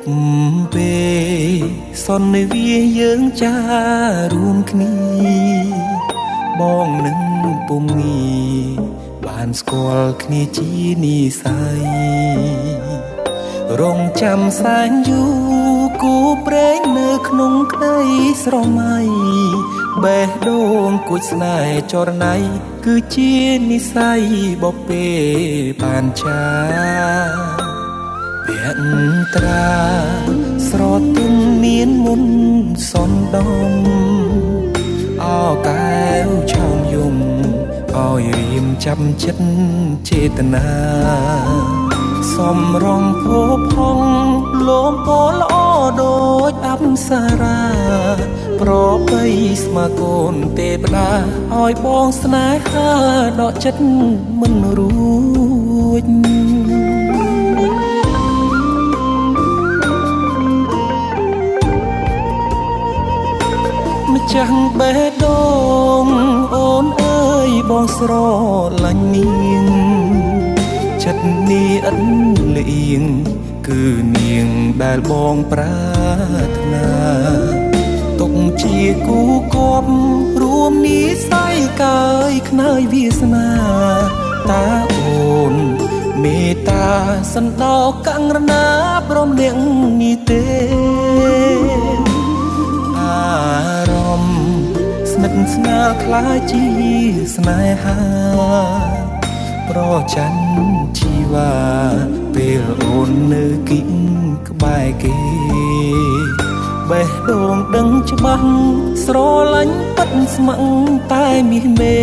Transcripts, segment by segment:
ប់ពេលសន្វាយើងចារួមគ្នាបងនឹងពុំងីបានស្គាល់គ្នាជានិស័យរងចាំសែនយូរគូព្រេងនៅក្នុងក្តីស្រមៃបេះដូងគួចស្នេហ៍ចរណៃគឺជានិស័យបពេបានចាភត្រាស្រទន់មានមុនសនដំអោកែវឆោមយំឲ្យរៀមចាំចិត្តចេតនាសំរងភោផុងលោមពោល្អដូចអប្សរាប្របីស្មាកូនទេវតាឲ្យបងស្នេហាដកចិត្តមិនរួចម្ចាស់បេះដូងអូនអើយបងស្រឡាញ់នាងចិត្តនេះឥតលៀងគឺនាងដែលបងប្រាថ្នាទុកជាគូគប់រួមនិស័យកាយខ្នើយវាសនាតាអូនមេត្តាសណ្ដោកង្រណាព្រមលៀងនេះទេអារម្មណ៍ស្និទ្ធស្នាលខ្លាចជាស្នេហាប្រច័ណ្ឌជីវ៉ាពេលអូននៅគិតក្បែរគេបេះដូងដឹងច្បាស់ស្រឡាញ់ពិតស្មឹងតែមាសមេ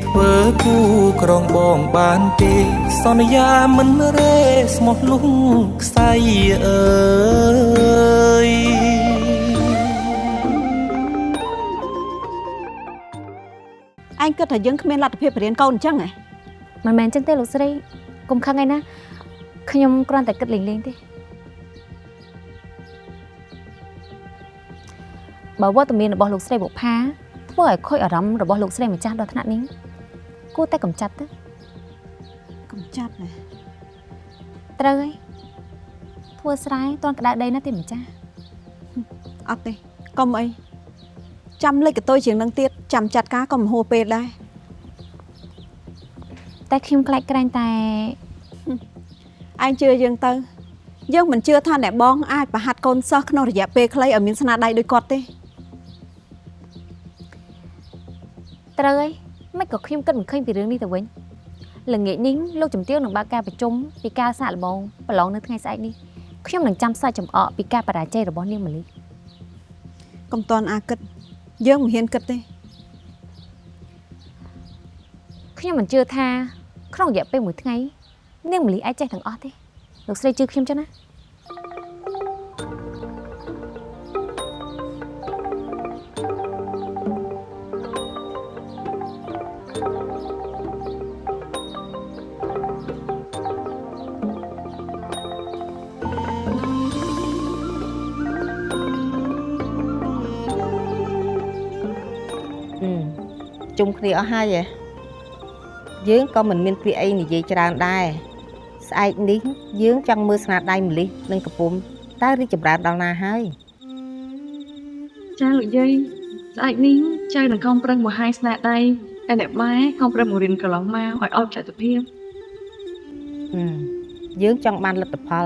ធ្វើគូក្រងបងបានទេសន្យាមិនរេស្មោះលុងខ្សែអើយអញគិតថាយើងគ្មានលទ្ធភាពបរៀនកូនអញ្ចឹងហ៎មិនមែនអញ្ចឹងទេលោកស្រីកុំខឹងឯណាខ្ញុំគ្រាន់តែគិតលេងៗទេបើវត្តមានរបស់លោកស្រីបុប្ផាធ្វើឲ្យខូចអារម្មណ៍របស់លោកស្រីម្ចាស់ដល់ថ្នាក់នេះគួរតែកំចាត់ទៅកំចាត់ណាត្រូវហើយធ្វើស្រែតន់ក្តៅដីណាទេម្ចាស់អត់ទេកុំអីចាំលេខកតុយជាងនឹងទៀតចាំចាត់ការក៏មិនហួសពេលដែរតែខ្ញុំខ្លាចក្រែងតែឯងជឿយើងទៅយើងមិនជឿថាអ្នកបងអាចប្រហាត់កូនសិស្សក្នុងរយៈពេលខ្លីឲ្យមានស្នាដៃដូចគាត់ទេត្រូវហើយមិនក៏ខ្ញុំគិតមិនឃើញពីរឿងនេះទៅវិញល្ងាចនេះលោកជំទាវនឹងបើកការប្រជុំពីការសាកល្បងប្រឡងនៅថ្ងៃស្អែកនេះខ្ញុំនឹងចាំសាច់ចំអកពីការបរាជ័យរបស់នាងម៉ាលីកុំតន់អាគិតយើងមិនហ៊ានគិតទេខ្ញុំមិនជឿថាក្នុងរយៈពេល1ថ្ងៃនាងម៉ាលីអាចចេះទាំងអស់ទេលោកស្រីជឿខ្ញុំចឹងណាជុំគ្នាអស់ហើយយើងក៏មិនមានពាក្យអីនិយាយច្រើនដែរស្អែកនេះយើងចង់មើលស្នាដៃម្លិះនិងកំពុំតើរីកចម្រើនដល់ណាហើយចាលោកយាយស្អែកនេះចៅនឹងខំប្រឹងបង្ហាញស្នាដៃតែអ្នកម៉ែខំប្រឹងបង្រៀនកន្លងមកឲ្យអត់ចតុភាពយើងចង់បានលទ្ធផល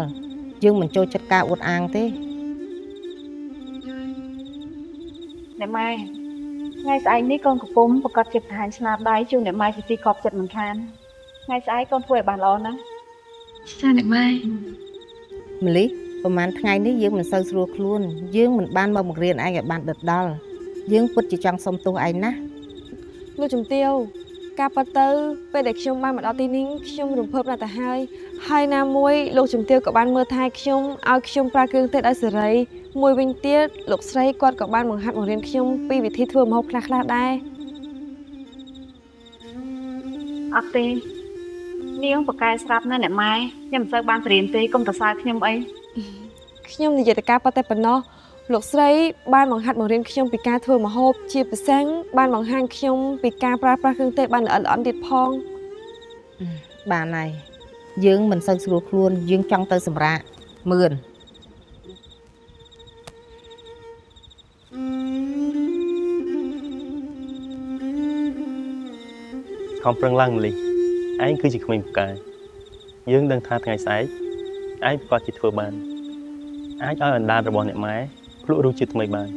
យើងមិនចូលចិត្តការអួតអាងទេអ្នកម៉ែថ្ងៃស្អែកនេះកូនកំពុំប្រកាសជាបង្ហាញស្នាដៃជូនអ្នកម៉ែជាទីខប់ចិត្តមិនខានថ្ងៃស្អែកកូនធ្វើឲ្យបានល្អណាស់ចាអ្នកម៉ែម្លិះប្រហែលថ្ងៃនេះយើងមិនសូវស្រួលខ្លួនយើងមិនបានមកបង្រៀនឯងឲ្យបានដិតដល់យើងពិតជាចង់សុំទោសឯងណាលោកជំទាវការប៉ះទៅពេលដែលខ្ញុំបានមកដល់ទីនេះខ្ញុំរំភើបណាស់ទៅហើយណាមួយលោកជំទាវក៏បានមើលថែខ្ញុំឲ្យខ្ញុំប្រើគ្រឿងទេសឲ្យសេរីមួយវិញទៀតលោកស្រីគាត់ក៏បានបង្ហាត់បង្រៀនខ្ញុំពីវិធីធ្វើម្ហូបខ្លះៗដែរអត់ទេនាងប្រកែស្រាប់ណាស់អ្នកម៉ែខ្ញុំមិនសូវបានបរៀនទេកុំទៅសើខ្ញុំអីខ្ញុំនិយាយតែការប៉ះតែប៉ុណ្ណោះលោកស្រីបានបង្ហាត់បង្រៀនខ្ញុំពីការធ្វើម្ហូបជាពិសេសបានបង្ហាញខ្ញុំពីការប្រើប្រាស់គ្រឿងទេសបានល្អិតល្អន់ទៀតផងបានហើយយើងមិនសូវស្រួលខ្លួនយើងចង់ទៅសម្រាកមឿន ខំប្រឹងឡើងម្ល៉េះឯងគឺជាក្មេងពូកែយើងដឹងថាថ្ងៃស្អែកឯងប្រកាសជាធ្វើបានអាចឲ្យអណ្ដាតរបស់អ្នកម៉ែភ្លក់រសជាតិថ្មីបាន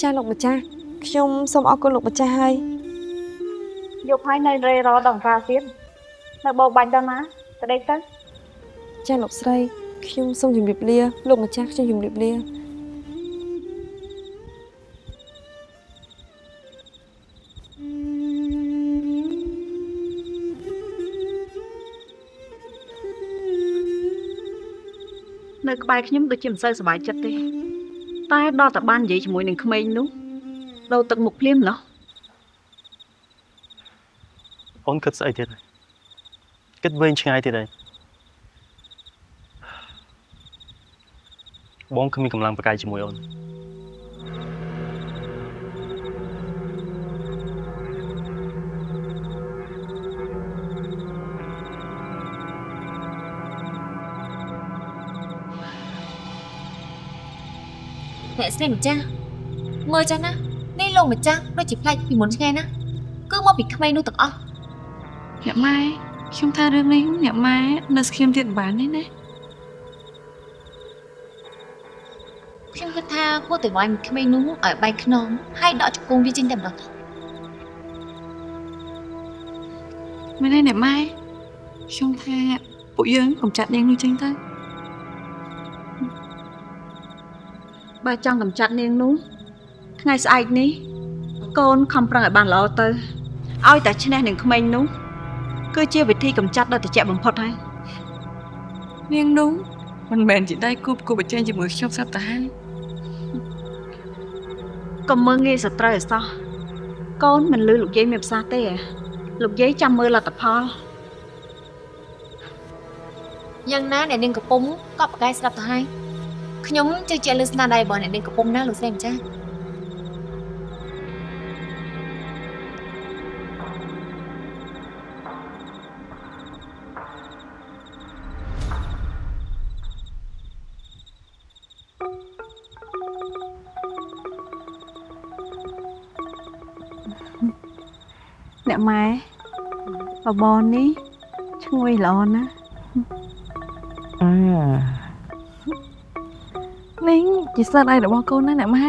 ចាលោកម្ចាស់ខ្ញុំសូមអរគុណលោកម្ចាស់ហើយ យកហើយនៅរេរដល់ប្រាទៀតនៅបោកបាញ់ដល់ណាទៅដេកទៅ ចាលោកស្រីខ្ញុំសូមជម្រាបលាលោកម្ចាស់ខ្ញុំជម្រាបលា នៅក្បែរខ្ញុំដូចជាមិនសូវសប្បាយចិត្តទេតែដល់តែបាននិយាយជាមួយនឹងក្មេងនោះលោទឹកមុខភ្លាមណោះ អូនគិតស្អីទៀតហើយគិតវែងឆ្ងាយទៀតហើយបងគ្មានកម្លាំងប្រកែកជាមួយអូន អ្នកស្រីម្ចាស់មើលចាស់ណានេះលោកម្ចាស់ដូចជាផ្លែកពីមុនឆ្ងាយណាគឺមកពីក្មេងនោះទាំងអស់ អ្នកម៉ែខ្ញុំថារឿងនេះអ្នកម៉ែនៅស្គៀមទៀតបានទេណា ខ្ញុំគិតថាគួរតែវាយក្មេងនោះឲ្យបែកខ្នងហើយដកជង្គង់វាចេញតែម្ដង មែនទេអ្នកម៉ែខ្ញុំថាពួកយើងកុំចាត់នាងនោះចេញទៅ បើចង់កម្ចាត់នាងនោះថ្ងៃស្អែកនេះកូនខំប្រឹងឲ្យបានល្អទៅឲ្យតែឈ្នះនឹងក្មេងនោះគឺជាវិធីកម្ចាត់ដ៏ត្រជាក់បំផុតហើយ នាងនោះមិនមែនជាដៃគូប្រកួតប្រជែងជាមួយខ្ញុំស្រាប់តែហើយក ុំមើលងាយសត្រូវអសោះកូនមិនលឺលោកយាយមានប្រសាសន៍ទេលោកយាយចាំមើលលទ្ធផល យ៉ាងណាអ្នកនាងកំពុំក៏ប្រកែកស្ដាប់ទៅហើយខ្ញុំជឿជាក់លើស្នាដៃរបស់អ្នកនាងកំពុំណាលោកស្រីម្ចាស់ អ្នកម៉ែបបរនេះឈ្ងុយល្អណាស់នេះជាស្នាដៃរបស់កូនណាអ្នកម៉ែ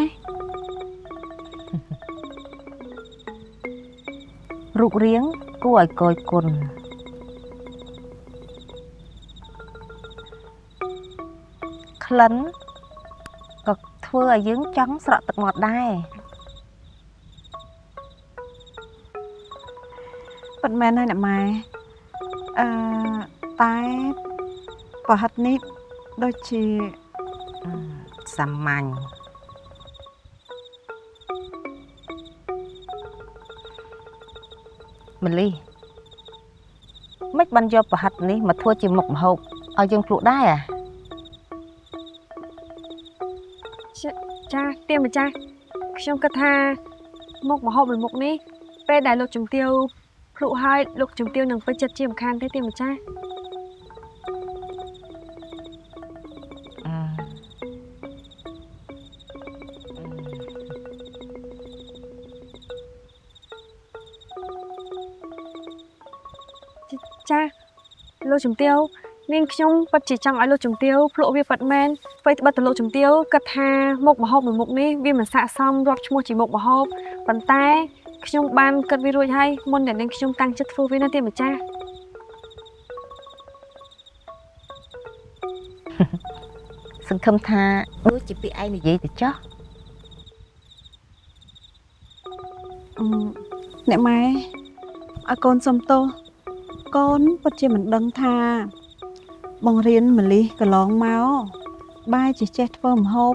រូបរាងគួរឲ្យកយគុណក្លិនក៏ធ្វើឲ្យយើងចង់ស្រក់ទឹកមាត់ដែរ ពិតមែនហើយអ្នកម៉ែតែប្រហិតនេះដូចជា សាមញ្ញម្លីមិនបានយកប្រហិតនេះមកធ្វើជាមុខម្ហូបឲ្យយើងភ្លក់ដែរ ចាទៀមម្ចាស់ខ្ញុំគិតថាមុខម្ហូបមួយមុខនេះពេលដែលលោកជំទាវភ្លក់ហើយលោកជំទាវនឹងពេញចិត្តជាមិនខានទេទៀមម្ចាស់ ចាលោកជំទាវនាងខ្ញុំពិតជាចង់ឲ្យលោកជំទាវភ្លក់វាពិតមែនអ្វីត្បិតតែលោកជំទាវគិតថាមុខម្ហូបមួយមុខនេះវាមិនស័ក្តិសមរាប់ឈ្មោះជាមុខម្ហូបប៉ុន្តែខ្ញុំបានគិតវារួចហើយមុនដែលនាងខ្ញុំតាំងចិត្តធ្វើវាណាទេម្ចាស់ សង្ឃឹមថាដូចជាពីឯងនិយាយទៅចុះ អ្នកម៉ែឲ្យកូនសុំទោសកូនពិតជាមិនដឹងថាបង្រៀនម្លិះកន្លងមកបែរជាចេះធ្វើម្ហូប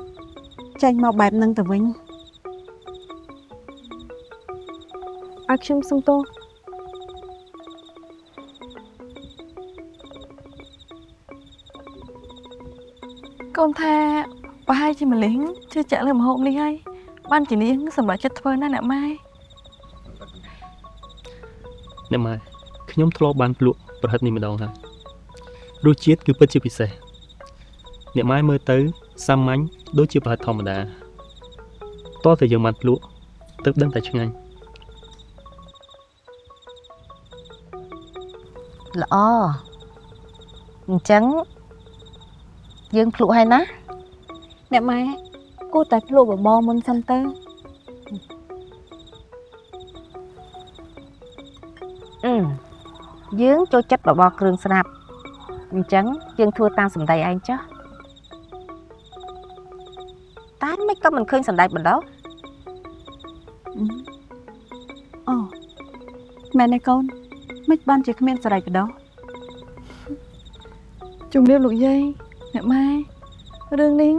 ចេញមកបែបហ្នឹងទៅវិញ ឲ្យខ្ញុំសុំទោស កូនថាប្រហែលជាម្លេះជឿជាក់លើម្ហូបនេះហើយបានជានាងសម្រាប់ចិត្តធ្វើណាអ្នកម៉ែ អ្នកម៉ែខ្ញុំធ្លាប់បានភ្លក់ប្រហិតនេះម្ដងហើយរសជាតិគឺពិតជាពិសេសអ្នកម៉ែមើលទៅសាមញ្ញដូចជាប្រហិតធម្មតាតើតែយើងបានភ្លក់ទើបដឹងតែឆ្ងាញ់ ល្អអញ្ចឹងយើងភ្លក់ហើយណា អ្នកម៉ែគួរតែភ្លក់បបរមុនសិនទៅ យើងចូលចិត្តបបរគ្រឿងស្រាប់អញ្ចឹងយើងធ្វើតាមសម្ដីឯងចុះតែមិនក៏មិនឃើញសម្ដែងបណ្ដោះ អូមែនទេកូនមិនបានជាគ្មានសេរីបណ្ដោះ ជំរាបលោកយាយអ្នកម៉ែរឿងនេះ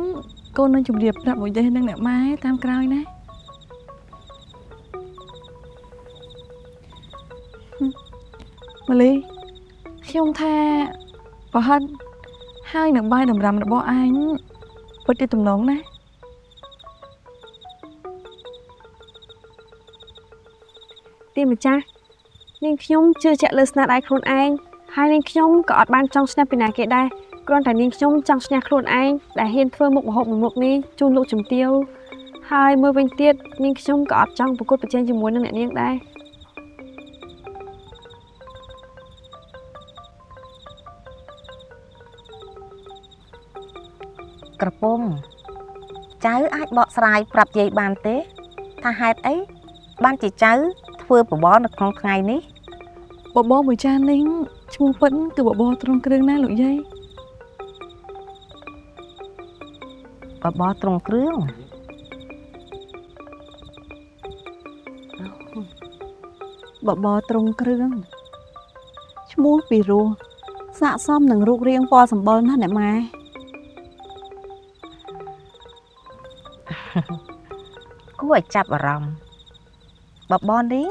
កូននឹងជំរាបប្រាប់លោកយាយនិងអ្នកម៉ែតាមក្រោយណាម៉ាលីខ្ញុំថាប្រហែលហើយនឹងបាយតម្រាំរបស់អញពិតជាទំនងណាទីម្ចាស់នាងខ្ញុំជឿជាក់លើស្នាដៃខ្លួនឯងហើយនាងខ្ញុំក៏អត់បានចង់ឈ្នះពីណាគេដែរគ្រាន់តែនាងខ្ញុំចង់ឈ្នះខ្លួនឯងដែលហ៊ានធ្វើមុខម្ហូបមួយមុខនេះជូនលោកជំទាវហើយមួយវិញទៀតនាងខ្ញុំក៏អត់ចង់ប្រកួតប្រជែងជាមួយនឹងអ្នកនាងដែរ ក្រពុំចៅអាចបកស្រាយប្រាប់យាយបានទេថាហេតុអីបានជាចៅធ្វើបបរនៅក្នុងថ្ងៃនេះ បបរមួយចាននេះឈ្មោះពិតគឺបបរត្រង់គ្រឿងណាលោកយាយ បបរត្រង់គ្រឿង បបរត្រង់គ្រឿងឈ្មោះពីរោះស័ក្តិសមនឹងរូបរាងពណ៌សម្បុរណាស់អ្នកម៉ែ គួរឲ្យចាប់អារម្មណ៍បបរនេះ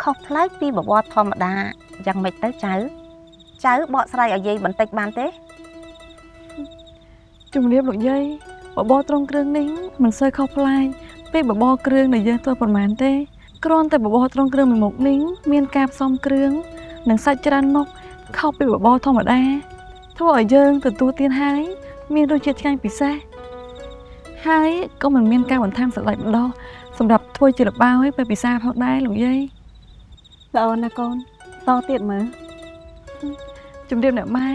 ខុសប្លែកពីបបរធម្មតាយ៉ាងម៉េចទៅចៅបកស្រាយឲ្យយាយបន្តិចបានទេ ជំរាបលោកយាយបបរត្រង់គ្រឿងនេះមិនសូវខុសប្លែកពីបបរគ្រឿងដែលយើងធ្វើប៉ុន្មានទេគ្រាន់តែបបរត្រង់គ្រឿងមួយមុខនេះមានការផ្សំគ្រឿងនិងសាច់ច្រើនមុខខុសពីបបរធម្មតាធ្វើឲ្យយើងទទួលទានហើយមានរសជាតិឆ្ងាញ់ពិសេសហើយក៏មិនមានការបន្ថែមសណ្តែកបណ្ដោះសម្រាប់ធ្វើជាលបាវឲ្យពេលពិសាផងដែរលោកយាយ ល្អណាស់កូនតទៀតមើល ជំរាបអ្នកម៉ែ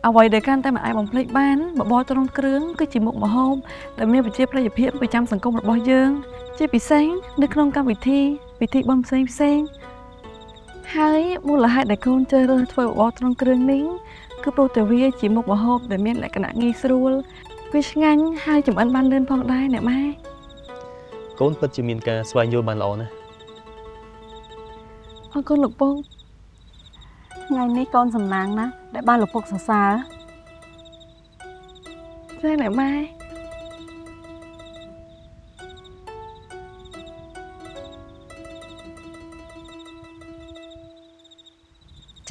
អ្វីដែលកាន់តែមិនអាចបំភ្លេចបានបបរត្រង់គ្រឿងគឺជាមុខម្ហូបដែលមានប្រជាប្រិយភាពប្រចាំសង្គមរបស់យើងជាពិសេសនៅក្នុងកម្មវិធីបុណ្យផ្សេងហើយមូលហេតុដែលកូនជ្រើសរើសធ្វើបបរត្រង់គ្រឿងនេះគឺព្រោះតែវាជាមុខម្ហូបដែលមានលក្ខណៈងាយស្រួលវាឆ្ងាញ់ហើយចម្អិនបានលឿនផងដែរអ្នកម៉ែ កូនពិតជាមានការស្វែងយល់បានល្អណាស់ អរគុណលោកពុក ថ្ងៃនេះកូនសំណាងណាស់ដែលបានលោកពុកសរសើរ ចាអ្នកម៉ែ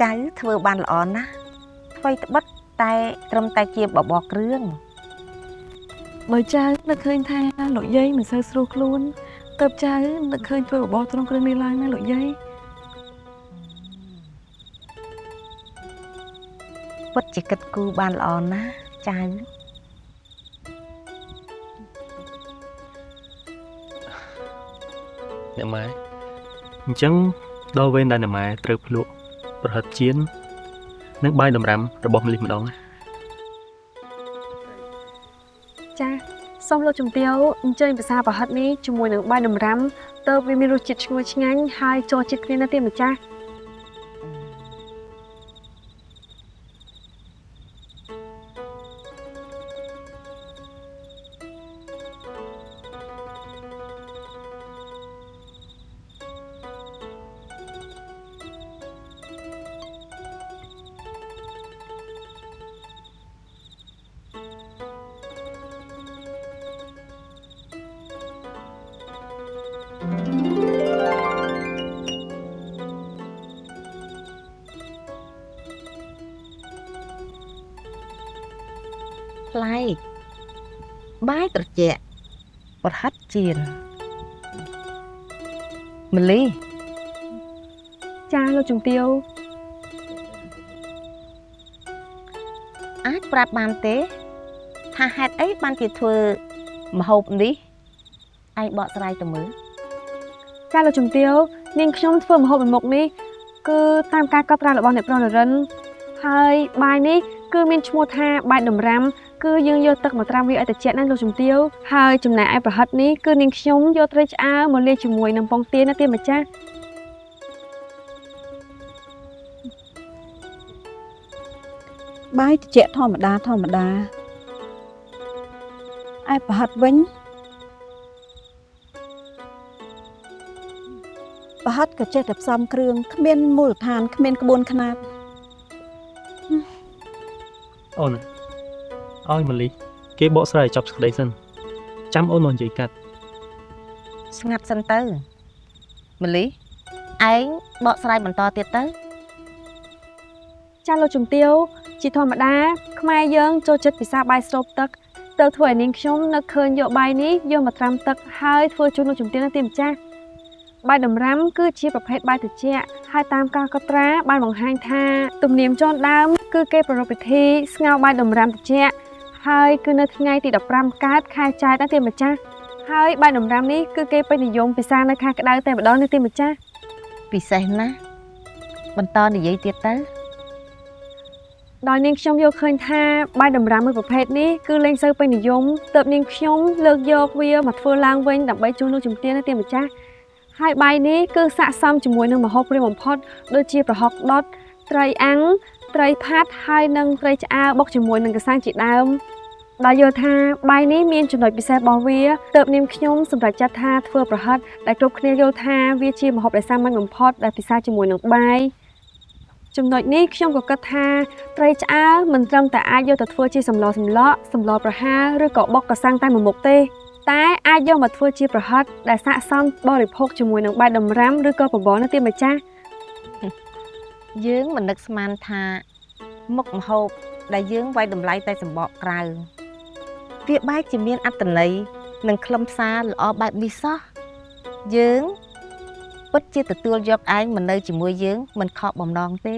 ចៅធ្វើបានល្អណាស់អ្វីត្បិតតែត្រឹមតែជាបបរគ្រឿង បើចៅនឹកឃើញថាលោកយាយមិនសូវស្រួលខ្លួនទើបចៅនឹកឃើញធ្វើបបរត្រង់គ្រឿងនេះឡើងណាលោកយាយ ពិតជាគិតគូរបានល្អណាស់ចៅ អ្នកម៉ែអញ្ចឹងដល់វេនដែលអ្នកម៉ែត្រូវភ្លក់ប្រហិតចៀននិងបាយតម្រាំរបស់ម្លិះម្ដងណា ចាសូមលោកជំទាវអញ្ជើញភាសាប្រហិតនេះជាមួយនឹងបាយតម្រាំទើបវាមានរសជាតិឈ្ងុយឆ្ងាញ់ហើយចូលចិត្តគ្នាណាស់ទេម្ចាស់ ប្លែកបាយត្រជាក់ប្រហិតចៀនម្លី ចាលោកជំទាវ អាចប្រាប់បានទេថាហេតុអីបានជាធ្វើម្ហូបនេះឯងបកស្រាយទៅមើល ចាលោកជំទាវនាងខ្ញុំធ្វើម្ហូបមួយមុខនេះ គឺតាមការកត់ត្រារបស់អ្នកប្រុសនរិនហើយបាយនេះគឺមានឈ្មោះថាបាយដំរាំគឺយើងយកទឹកមកត្រាំវាឲ្យត្រជាក់ណាលោកជំទាវហើយចំណែកឯប្រហិតនេះគឺនាងខ្ញុំយកត្រីឆ្អើរមកលាយជាមួយនឹងពងទាណាទេម្ចាស់ បាយត្រជាក់ធម្មតាឯប្រហិតវិញប្រហិតក៏ចេះតែផ្សំគ្រឿងគ្មានមូលដ្ឋានគ្មានក្បួនខ្នាត អូនឲ្យម៉ាលីគេបកស្រាយឲ្យចប់សេចក្តីសិនចាំអូនមកនិយាយកាត់ ស្ងាត់សិនទៅម្លីឯងបកស្រាយបន្តទៀតទៅ ចាលោកជំទាវជាធម្មតាខ្មែរយើងចូលចិត្តពិសាបាយស្រូបទឹកទៅធ្វើឲ្យនាងខ្ញុំនឹកឃើញយកបាយនេះយកមកត្រាំទឹកហើយធ្វើជូនលោកជំទាវនៅទីម្ចាស់បាយដំរាំគឺជាប្រភេទបាយត្រជាក់ហើយតាមការកត់ត្រាបានបង្ហាញថាទំនៀមចនដើមគឺគេប្រារព្ធពិធីស្ងោរបាយដំរាំត្រជាក់ហើយគឺនៅថ្ងៃទី15កើតខែចែកនៅទីម្ចាស់ហើយបាយដំរាំនេះគឺគេពេញនិយមពិសានៅខែក្តៅតែម្ដងនៅទីម្ចាស់ ពិសេសណាស់បន្តនិយាយទៀតទៅ ដោយនាងខ្ញុំយកឃើញថាបាយដំរាំមួយប្រភេទនេះគឺលែងសូវពេញនិយមទើបនាងខ្ញុំលើកយកវាមកធ្វើឡើងវិញដើម្បីជូនលោកជំទាវនៅទីម្ចាស់ហើយបាយនេះគឺស័ក្តិសមជាមួយនឹងម្ហូបព្រាមបំផុតដូចជាប្រហុកដុតត្រីអាំងត្រីផាត់ហើយនិងត្រីឆ្អើរបុកជាមួយនឹងកសាំងជាដើមដោយយល់ថាបាយនេះមានចំណុចពិសេសរបស់វាទើបនាងខ្ញុំសម្រេចចាត់ថាធ្វើប្រហិតដែលគ្រប់គ្នាយល់ថាវាជាម្ហូបដែលសាមញ្ញបំផុតដែលពិសាជាមួយនឹងបាយ ចំណុចនេះខ្ញុំក៏គិតថាត្រីឆ្អើរមិនត្រឹមតែអាចយកទៅធ្វើជាសម្លសម្លប្រហើរឬក៏បុកកសាំងតែមួយមុខទេតែអាចយកមកធ្វើជាប្រហិតដែលស័ក្តិសមបរិភោគជាមួយនឹងបាយដំរាំឬក៏បបរនៅទីម្ចាស់ យើងមិននឹកស្មានថាមុខម្ហូបដែលយើងវាយតម្លៃតែសម្បកក្រៅវាបែរជាមានអត្ថន័យនិងខ្លឹមសារល្អបែបនេះសោះយើងពិតជាទទួលយកឯងមកនៅជាមួយយើងមិនខកបំណងទេ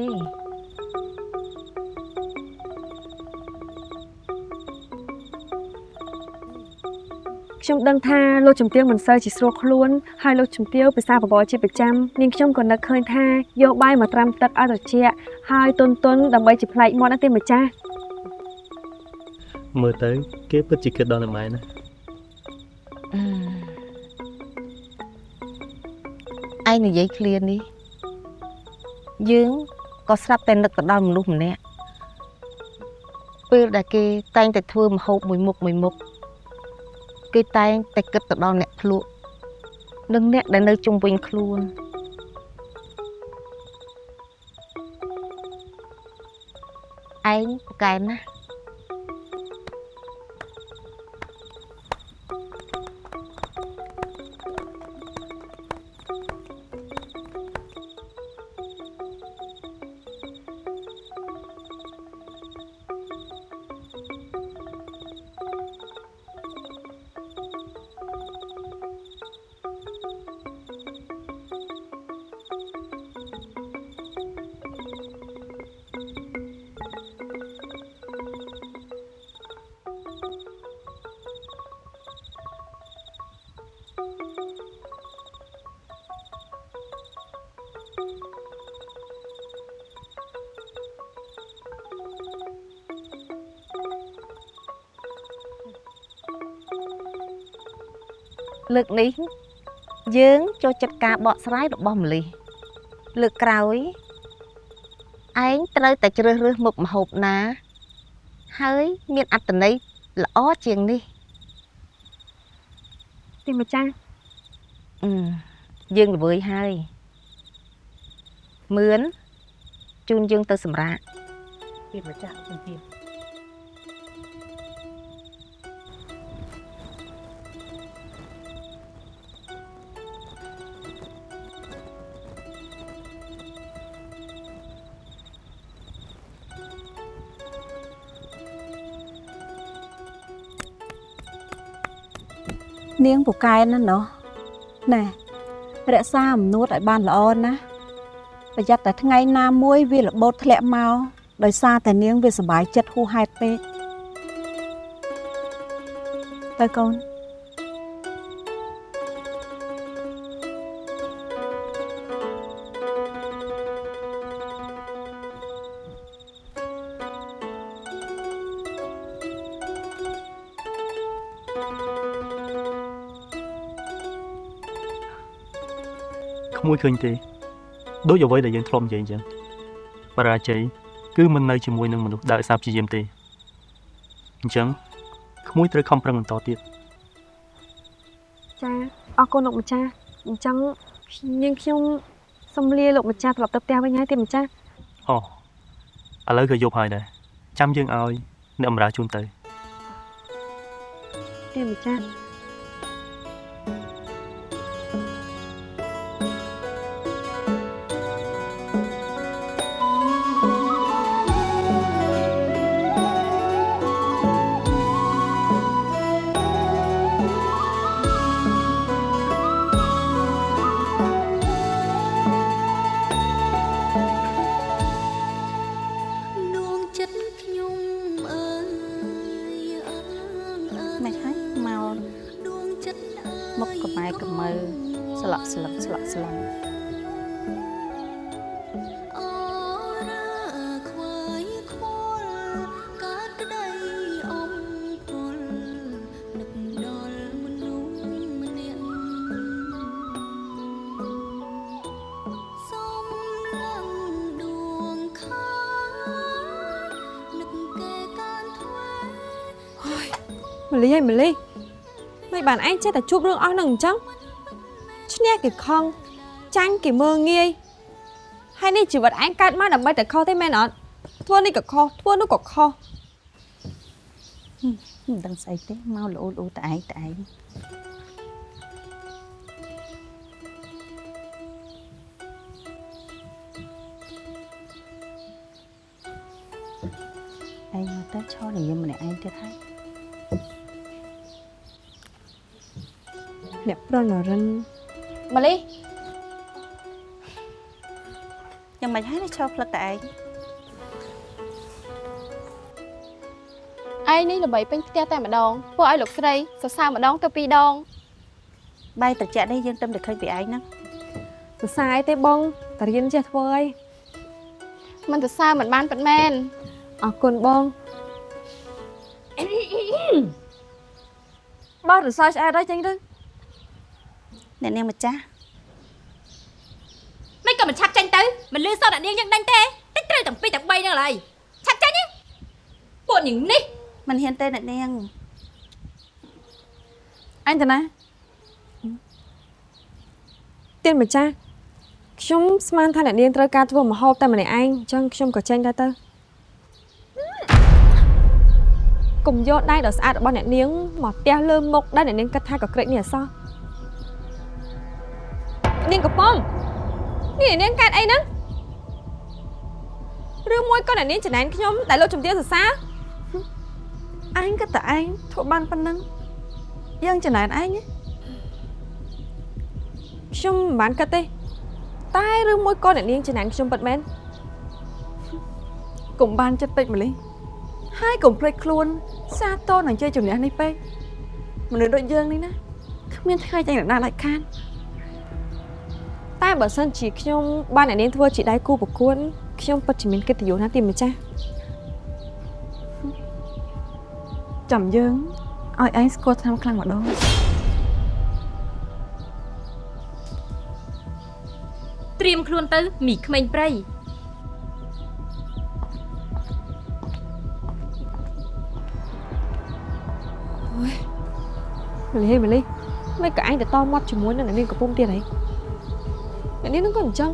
ខ្ញុំដឹងថាលោកជំទាវមិនសូវជាស្រួលខ្លួនហើយលោកជំទាវភាសាបបរជាប្រចាំនាងខ្ញុំក៏នឹកឃើញថាយកបាយមកត្រាំទឹកឲ្យត្រជាក់ហើយទន់ដើម្បីជាប្លែកមាត់ណាទេម្ចាស់ មើលទៅគេពិតជាគិតដល់អ្នកម៉ែណា ឯងនិយាយឃ្លានេះយើងក៏ស្រាប់តែនឹកទៅដល់មនុស្សម្នាក់ពេលដែលគេតែងតែធ្វើម្ហូបមួយមុខគេតែងតែគិតទៅដល់អ្នកភ្លក់និងអ្នកដែលនៅជុំវិញខ្លួនឯងពូកែណាស់ លើកនេះយើងចូលចិត្តការបកស្រាយរបស់ម្លិះលើកក្រោយឯងត្រូវតែជ្រើសរើសមុខម្ហូបណាហើយមានអត្ថន័យល្អជាងនេះ ទីម្ចាស់ យើងល្វើយហើយមឿនជូនយើងទៅសម្រាក ពីម្ចាស់ជំទាវ នាងពូកែណាណោះណែរក្សាអំនួតឲ្យបានល្អណាប្រយ័ត្នតែថ្ងៃណាមួយវារបូតធ្លាក់មកដោយសារតែនាងវាសប្បាយចិត្តហួសហេតុពេកទៅកូន ច ក្មួយឃើញទេដូចអ្វីដែលយើងធ្លាប់និយាយអញ្ចឹងបរាជ័យគឺមិននៅជាមួយនឹងមនុស្សដែលឧស្សាហ៍ព្យាយាមទេអញ្ចឹងក្មួយត្រូវខំប្រឹងបន្តទៀត ចាអរគុណលោកម្ចាស់អញ្ចឹងនាងខ្ញុំសូមលាលោកម្ចាស់ត្រឡប់ទៅផ្ទះវិញហើយទេម្ចាស់ អូឥឡូវក៏យប់ហើយដែរចាំយើងឲ្យអ្នកបម្រើជូនទៅ ទេម្ចាស់ មិនហើយមកមុខកំែកំមើស្លក់ស្លឹកស្លក់ស្លន់ម្លីហើយម្លីមិនបានឯងចេះតែជួបរឿងអស់នឹងអញ្ចឹងឈ្នះគេខំចាញ់គេមើងងាយហើយនេះជីវិតឯងកើតមកដើម្បីតែខុសទេមែនអត់ធ្វើនេះក៏ខុសធ្វើនោះក៏ខុស មិនដឹងស្អីទេមកលោតតែឯងមកទៅឈរនិយាយម្នាក់ឯងទៀតហើយ អ្នកប្រណរិន ម៉ាលីយ៉ាងម៉េចហើយឈរផ្លឹកតែឯង ឯងនេះល្បីពេញផ្ទះតែម្ដងពួកឲ្យលោកស្រីសរសើរម្ដងទៅពីរដង បាយត្រជាក់នេះយើងទៅតែឃើញពីឯងហ្នឹង សរសើរអីទេបងតារៀនចេះធ្វើអី មិនសរសើរមិនបានប៉ិនមែន អរគុណបងបងសរសើរឆ្អែតអីចេញទៅ អ្នកនាងម្ចាស់ មិនក៏មិនឆាប់ចាញ់ទៅមិនលឺសតអ្នកនាងយ៉ាងដាញ់ទេតិចត្រូវទាំងពីរទាំងបីហ្នឹងឡើយឆាប់ចាញ់ពួកនាងនេះ មិនហ៊ានទេអ្នកនាង អញតាណាទៀនម្ចាស់ខ្ញុំស្មានថាអ្នកនាងត្រូវការធ្វើម្ហូបតែម្នាក់ឯងអញ្ចឹងខ្ញុំក៏ចេញដែរទៅកុំយកដៃដ៏ស្អាតរបស់អ្នកនាងមកទះលើមុខដែលអ្នកនាងគិតថាក៏ក្រិចនេះអសោះនាងកំប៉ុងនេះអ្នកនាងកើតអីហ្នឹងឬមួយក៏អ្នកនាងចំណែនខ្ញុំដែលលោកជំទាវសរសើរ ឯងគិតតែឯងធ្វើបានប៉ុណ្ណឹងយើងចំណែនឯង ខ្ញុំមិនបានគិតទេតែឬមួយក៏អ្នកនាងចំណែនខ្ញុំពិតមែនក ុំបានចិត្តតិចម្លេះហើយកុំភ្លេចខ្លួនសាទរនឹងជ័យជំនះនេះពេកមនុស្សដូចយើងនេះណាគ្មានថ្ងៃចាញ់អ្នកណាដាច់ខាត តែបើសិនជាខ្ញុំបានអ្នកនាងធ្វើជាដៃគូប្រកួតខ្ញុំពិតជាមានកិត្តិយសណាស់ទីម្ចាស់ ចាំយើងឲ្យឯងស្គាល់ឆ្នាំខ្លាំងម្ដង ត្រៀមខ្លួនទៅមីក្មេងព្រៃ ម្ល៉េះមិនក៏ឯងទៅតមាត់ជាមួយនឹងអ្នកនាងកំពុំទៀតហីអ្នកនាងនឹងក៏អញ្ចឹង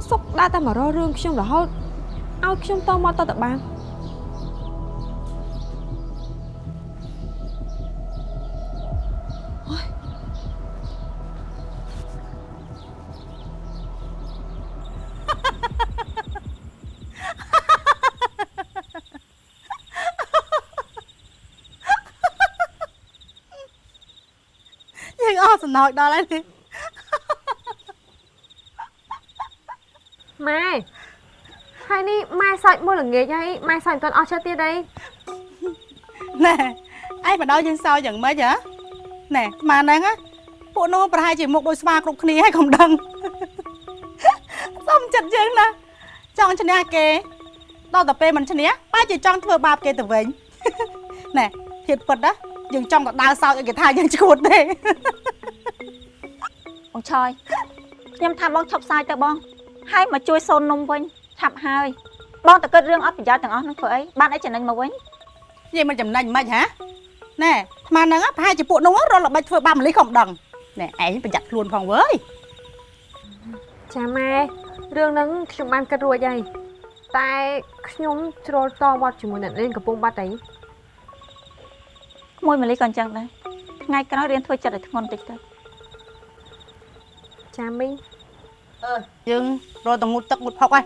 សុកដើរតែមករករឿងខ្ញុំរហូតឲ្យខ្ញុំតមាត់ទៅបាន យើងអស់សំណោចដល់ហើយនេះ ម៉ែហើយនេះម៉ែសើចមួយល្ងាចហើយម៉ែសើចមិនទាន់អស់ចិត្តទៀតអី ណែឯងបដោយយើងសើចយ៉ាងម៉េចហ៎ណែស្មានហ្នឹងពួកនោះប្រហែលជាមុខដូចស្វាគ្រប់គ្នាហើយកុំដឹងសុំចិត្តយើងណាចង់ឈ្នះគេដល់តែពេលមិនឈ្នះបែរជាចង់ធ្វើបាបគេទៅវិញណែធៀបពិតណាយើងចង់ទៅដើរសើចឲ្យគេថាយើងឈួតទេ បងឆយ ខ្ញុំថាបងឈប់ផ្សាយទៅបងហើយមកជួយសូននំវិញឆាប់ហើយបងតើគិតរឿងអត់ប្រយោជន៍ទាំងអស់ហ្នឹងធ្វើអីបានអីចំណេញមកវិញ និយាយមិនចំណេញមិនហ៎ណែអាត្មាហ្នឹងប្រហែលជាពួកនោះរត់ល្បិចធ្វើបាបម្លិះក៏មិនដឹងណែឯងប្រយ័ត្នខ្លួនផងវើយ ចាម៉ែរឿងហ្នឹងខ្ញុំបានគិតរួចហើយតែខ្ញុំជ្រុលតវត្តជាមួយអ្នករៀនកំពុងបាត់អី មួយម្លិះក៏អញ្ចឹងដែរថ្ងៃក្រោយរៀនធ្វើចិត្តឲ្យធ្ងន់តិចទៅ ចាមីង យើងរត់ទៅងូតទឹកងូតផុកហើយ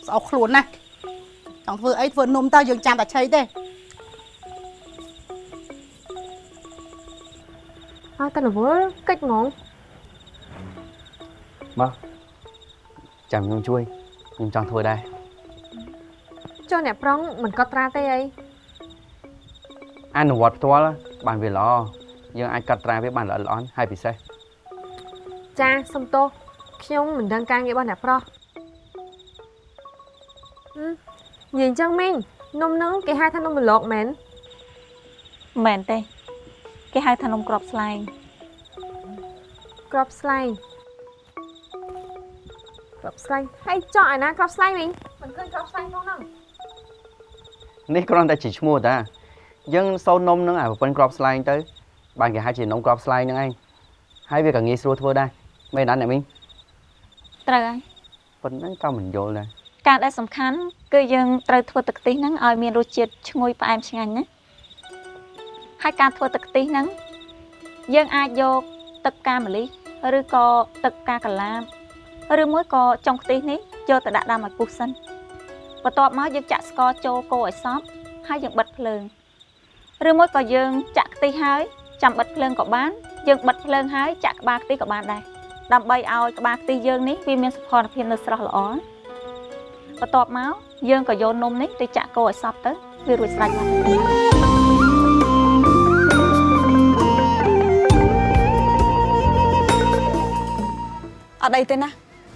ស្អុកខ្លួនណាចង់ធ្វើអីធ្វើនំទៅយើងចាំតែឆៃទេ ឲ្យតែរវល់កិច្ចហ្មង មកចាំខ្ញុំជួយខ្ញុំចង់ធ្វើដែរ ចុះអ្នកប្រុងមិនកត់ត្រាទេអី អនុវត្តផ្ទាល់បានវាល្អយើងអាចកត់ត្រាវាបានល្អល្អន់ហើយពិសេស ចាសុំទោសខ្ញុំមិនដឹងការងាររបស់អ្នកប្រុសនិយាយអញ្ចឹងមីងនំហ្នឹងគេហៅថានំម្លកមែន មែនទេគេហៅថានំក្របស្លែង ក្របស្លែងហើយចង់ឲ្យណាក្របស្លែងមីងមិនឃើញក្របស្លែងផងហ្នឹង នេះគ្រាន់តែជាឈ្មោះតាយើងសូននំហ្នឹងឲ្យប្រពន្ធក្របស្លែងទៅបានគេហៅជានំក្របស្លែងហ្នឹងឯងហើយវាក៏ងាយស្រួលធ្វើដែរមែនអត់អ្នកមីង ត្រូវហើយ ប៉ុណ្ណឹងក៏មិនយល់ដែរ ការដែលសំខាន់គឺយើងត្រូវធ្វើទឹកខ្ទិះហ្នឹងឲ្យមានរសជាតិឈ្ងុយផ្អែមឆ្ងាញ់ណាហើយការធ្វើទឹកខ្ទិះហ្នឹងយើងអាចយកទឹកផ្កាម្លិះឬក៏ទឹកផ្កាកាឡាបឬមួយក៏ចុងខ្ទិះនេះយកទៅដាក់ដាំឲ្យពុះសិនបន្ទាប់មកយើងចាក់ស្ករចូលកូរឲ្យសព្វហើយយើងបិទភ្លើងឬមួយក៏យើងចាក់ខ្ទិះហើយចាំបិទភ្លើងក៏បានយើងបិទភ្លើងហើយចាក់ក្បាលខ្ទិះក៏បានដែរដើម្បីឲ្យក្បាលខ្ទិះយើងនេះវាមានសោភ័ណភាពនៅស្រស់ល្អបន្ទាប់មកយើងក៏យកនំនេះទៅចាក់កូរឲ្យសព្វទៅវារួចស្រេចបាត់អត់អីទេណា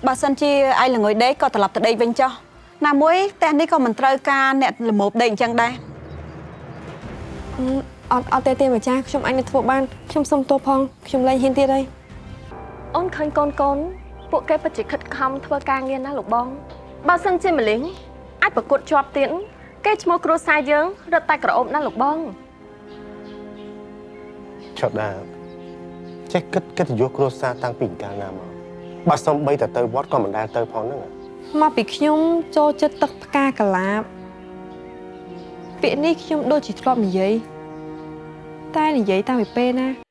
បើសិនជាឯងល្ងុយដេកក៏ត្រឡប់ទៅដេកវិញចុះណាមួយផ្ទះនេះក៏មិនត្រូវការអ្នកល្មមដេកអញ្ចឹងដែរ អត់ទេម្ចាស់ខ្ញុំអាចនឹងធ្វើបានខ្ញុំសុំទោសផងខ្ញុំលែងហ៊ានទៀតហើយ អូនឃើញកូនពួកគេពិតជាខិតខំធ្វើការងារណាលោកបងបើសិនជាម្លិះអាចប្រកួតជាប់ទៀតគេឈ្មោះគ្រួសារយើងរត់តែក្រអូបណាលោកបង ឈប់ដែរចេះគិតកិត្តិយសគ្រួសារតាំងពីកាលណាមកបើសំបីតែទៅវត្តក៏មិនដែលទៅផងហ្នឹង មកពីខ្ញុំចូលចិត្តទឹកផ្កាកាឡាបពាក្យនេះខ្ញុំដូចជាធ្លាប់និយាយតែនិយាយតាមពីពេលណា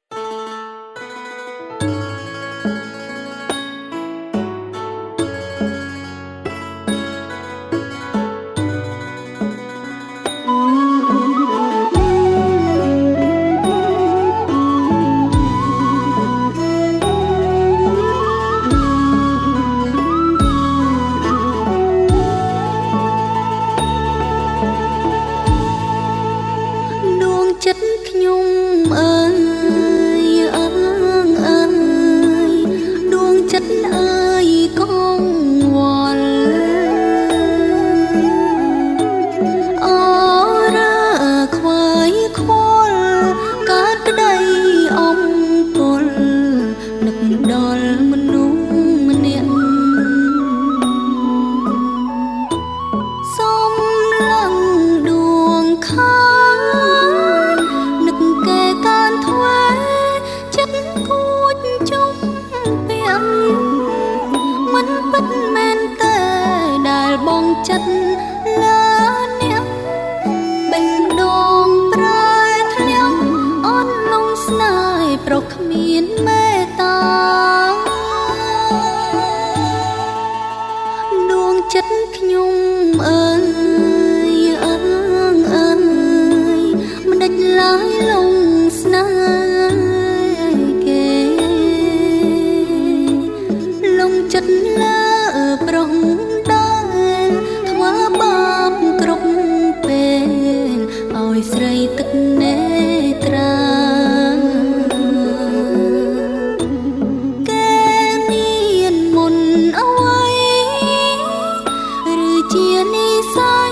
ជានិស័យ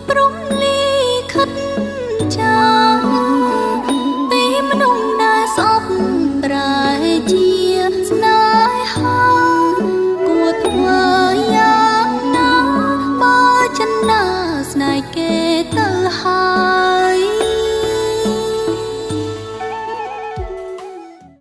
ព្រមលីខិតចា